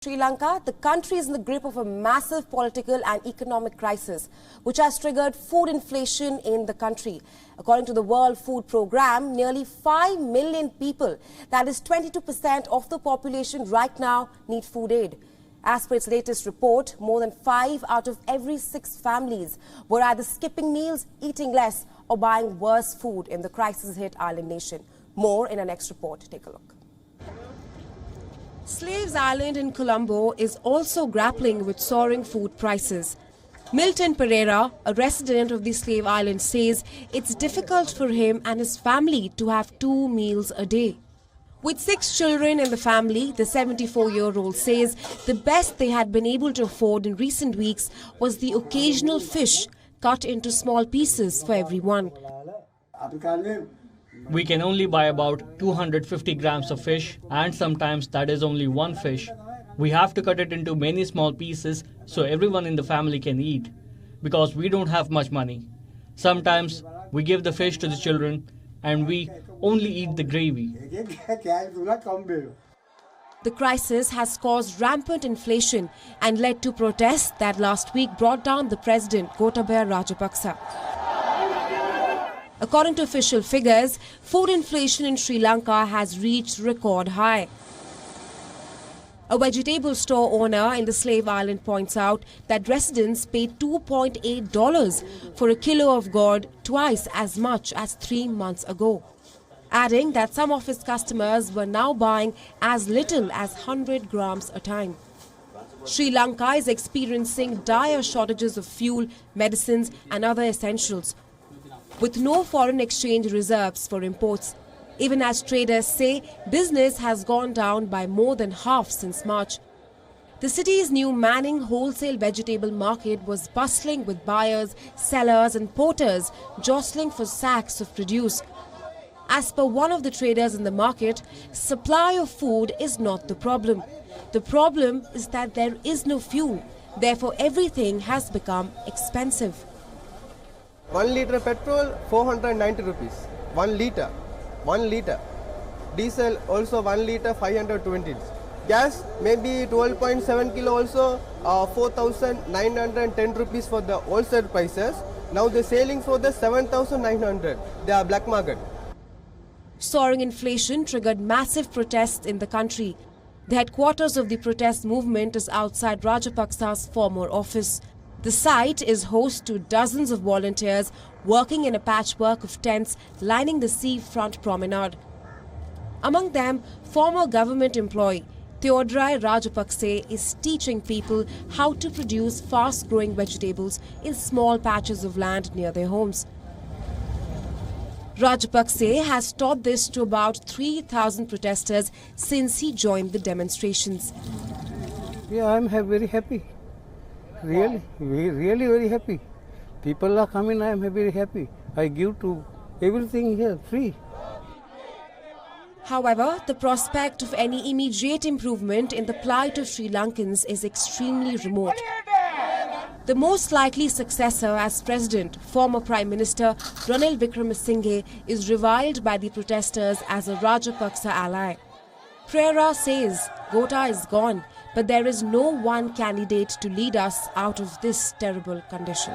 Sri Lanka, the country is in the grip of a massive political and economic crisis, which has triggered food inflation in the country. According to the World Food Programme, nearly 5 million people, that is 22% of the population right now, need food aid. As per its latest report, more than 5 out of every 6 families were either skipping meals, eating less, or buying worse food in the crisis-hit island nation. More in our next report. Take a look. Slaves Island in Colombo is also grappling with soaring food prices. Milton Pereira, a resident of the Slave Island, says it's difficult for him and his family to have 2 meals a day. With 6 children in the family, the 74-year-old says the best they had been able to afford in recent weeks was the occasional fish cut into small pieces for everyone. We can only buy about 250 grams of fish, and sometimes that is only one fish. We have to cut it into many small pieces so everyone in the family can eat, because we don't have much money. Sometimes we give the fish to the children and we only eat the gravy. The crisis has caused rampant inflation and led to protests that last week brought down the president, Gotabaya Rajapakse. According to official figures, food inflation in Sri Lanka has reached record high. A vegetable store owner in the Slave Island points out that residents paid $2.8 for a kilo of gourd, twice as much as 3 months ago, adding that some of his customers were now buying as little as 100 grams a time. Sri Lanka is experiencing dire shortages of fuel, medicines and other essentials, with no foreign exchange reserves for imports. Even as traders say, business has gone down by more than half since March. The city's new Manning wholesale vegetable market was bustling with buyers, sellers and porters jostling for sacks of produce. As per one of the traders in the market, supply of food is not the problem. The problem is that there is no fuel. Therefore, everything has become expensive. 1 litre petrol, 490 rupees. 1 litre. 1 litre. Diesel also 1 litre, 520. Gas maybe 12.7 kilo also, 4,910 rupees for the wholesale prices. Now they're selling for the 7,900. They are black market. Soaring inflation triggered massive protests in the country. The headquarters of the protest movement is outside Rajapaksa's former office. The site is host to dozens of volunteers working in a patchwork of tents lining the seafront promenade. Among them, former government employee THEODORE Rajapakse is teaching people how to produce fast-growing vegetables in small patches of land near their homes. Rajapakse has taught this to about 3,000 protesters since he joined the demonstrations. Yeah, I'm very happy. Really very happy. People are coming, I am very happy. I give to everything here free. However, the prospect of any immediate improvement in the plight of Sri Lankans is extremely remote. The most likely successor as president, former Prime Minister Ranil Wickremesinghe, is reviled by the protesters as a Rajapaksa ally. Pereira says Gota is gone, but there is no one candidate to lead us out of this terrible condition.